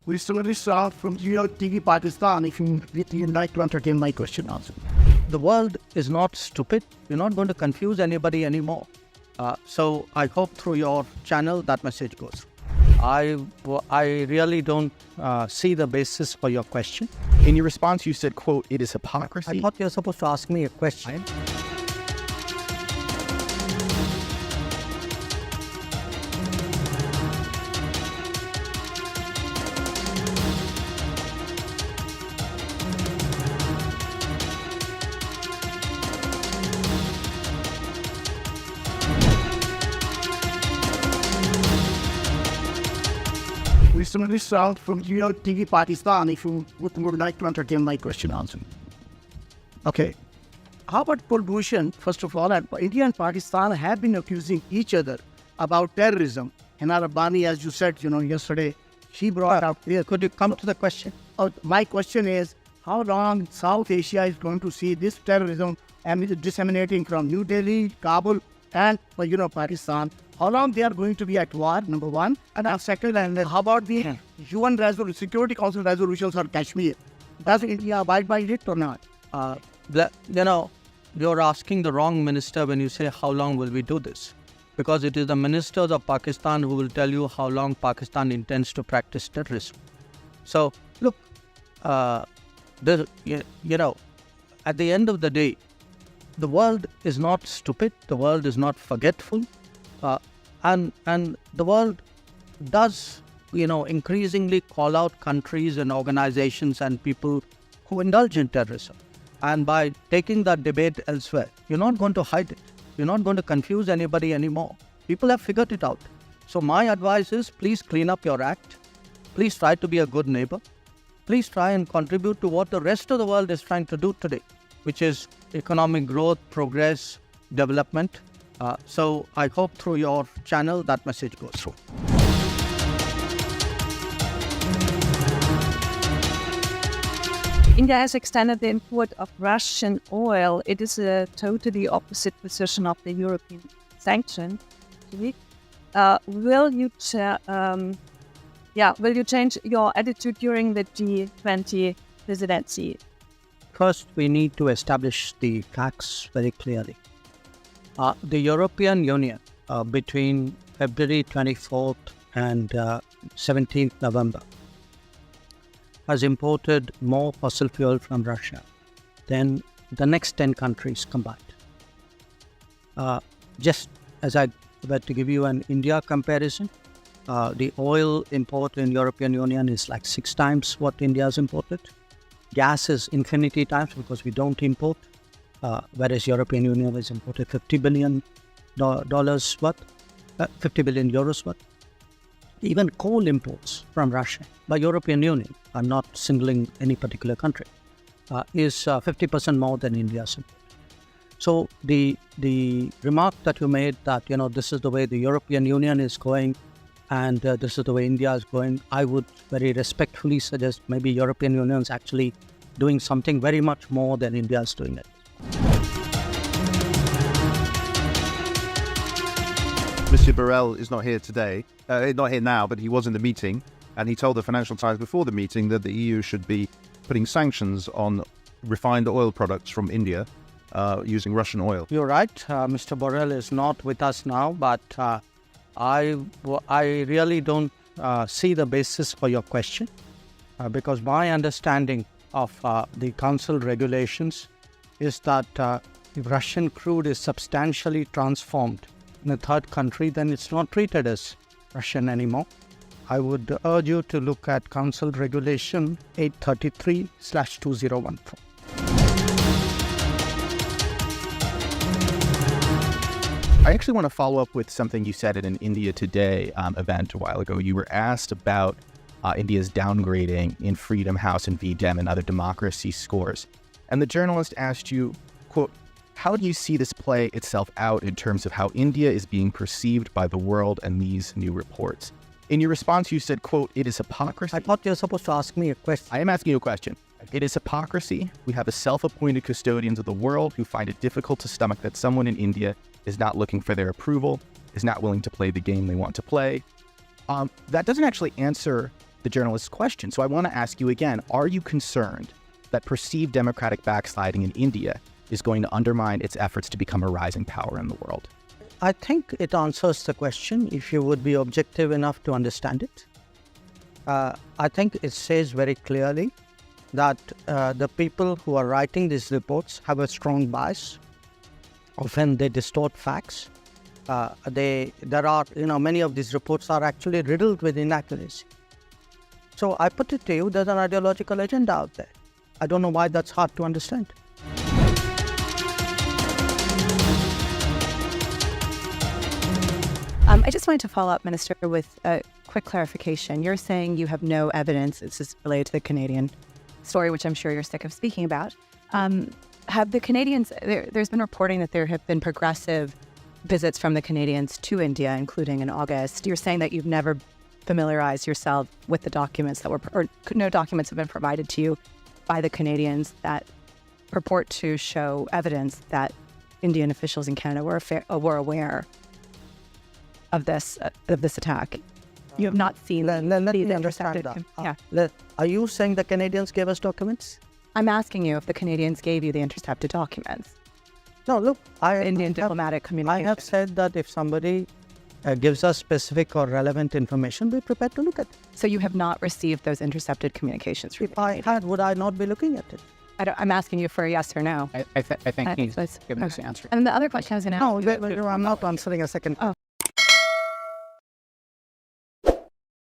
We similarly saw from TV Pakistan, if you'd like to entertain my question also. The world is not stupid. You're not going to confuse anybody anymore. So I hope through your channel that message goes. I really don't see the basis for your question. In your response, you said, quote, "It is hypocrisy." I thought you were supposed to ask me a question. We similarly saw from TV Pakistan, if you would like to entertain my question also. Okay. How about Kulbhushan? First of all, India and Pakistan have been accusing each other about terrorism. Hina Rabbani, as you said, yesterday, she brought out here. Could you come to the question? My question is, how long South Asia is going to see this terrorism disseminating from New Delhi, Kabul, and Pakistan? How long they are going to be at war, number one? And second, and how about the UN Security Council resolutions on Kashmir? Does India abide by it or not? You're asking the wrong minister when you say how long will we do this, because it is the ministers of Pakistan who will tell you how long Pakistan intends to practice terrorism. So look, at the end of the day, the world is not stupid. The world is not forgetful. And the world does, increasingly call out countries and organizations and people who indulge in terrorism. And by taking that debate elsewhere, you're not going to hide it. You're not going to confuse anybody anymore. People have figured it out. So my advice is, please clean up your act. Please try to be a good neighbor. Please try and contribute to what the rest of the world is trying to do today, which is economic growth, progress, development. So I hope through your channel that message goes through. India has extended the import of Russian oil. It is a totally opposite position of the European sanction. Will you change your attitude during the G20 presidency? First, we need to establish the facts very clearly. The European Union, between February 24th and 17th November, has imported more fossil fuel from Russia than the next 10 countries combined. Just as I were to give you an India comparison, the oil import in European Union is like 6 times what India has imported. Gas is infinity times because we don't import. Whereas European Union has imported $50 billion worth, 50 billion euros worth. Even coal imports from Russia by European Union, are not singling any particular country, is 50% more than India's import. So the remark that you made that, this is the way the European Union is going and this is the way India is going, I would very respectfully suggest maybe European Union is actually doing something very much more than India is doing it. Mr. Borrell is not here today, not here now, but he was in the meeting, and he told the Financial Times before the meeting that the EU should be putting sanctions on refined oil products from India using Russian oil. You're right, Mr. Borrell is not with us now, but I really don't see the basis for your question, because my understanding of the Council regulations is that if Russian crude is substantially transformed in a third country, then it's not treated as Russian anymore. I would urge you to look at Council Regulation 833/2014. I actually want to follow up with something you said at an India Today event a while ago. You were asked about India's downgrading in Freedom House and VDEM and other democracy scores. And the journalist asked you, quote, "How do you see this play itself out in terms of how India is being perceived by the world and these new reports?" In your response, you said, quote, "It is hypocrisy." I thought you were supposed to ask me a question. I am asking you a question. It is hypocrisy. We have a self-appointed custodians of the world who find it difficult to stomach that someone in India is not looking for their approval, is not willing to play the game they want to play. That doesn't actually answer the journalist's question. So I want to ask you again, are you concerned that perceived democratic backsliding in India is going to undermine its efforts to become a rising power in the world? I think it answers the question if you would be objective enough to understand it. I think it says very clearly that the people who are writing these reports have a strong bias. Often they distort facts. Many of these reports are actually riddled with inaccuracy. So I put it to you, there's an ideological agenda out there. I don't know why that's hard to understand. I just wanted to follow up, Minister, with a quick clarification. You're saying you have no evidence. This is related to the Canadian story, which I'm sure you're sick of speaking about. Have the Canadians, there's been reporting that there have been progressive visits from the Canadians to India, including in August. You're saying that you've never familiarized yourself with the documents that were, or no documents have been provided to you by the Canadians that purport to show evidence that Indian officials in Canada were aware of this attack. You have not seen Let me understand that. Are you saying the Canadians gave us documents? I'm asking you if the Canadians gave you the intercepted documents. No, look, Indian diplomatic communication. I have said that if somebody gives us specific or relevant information, we're prepared to look at it. So you have not received those intercepted communications from If I had, would I not be looking at it? I'm asking you for a yes or no. I think he's given us the answer. And the other question I was going to ask No, I'm not answering a second. Oh,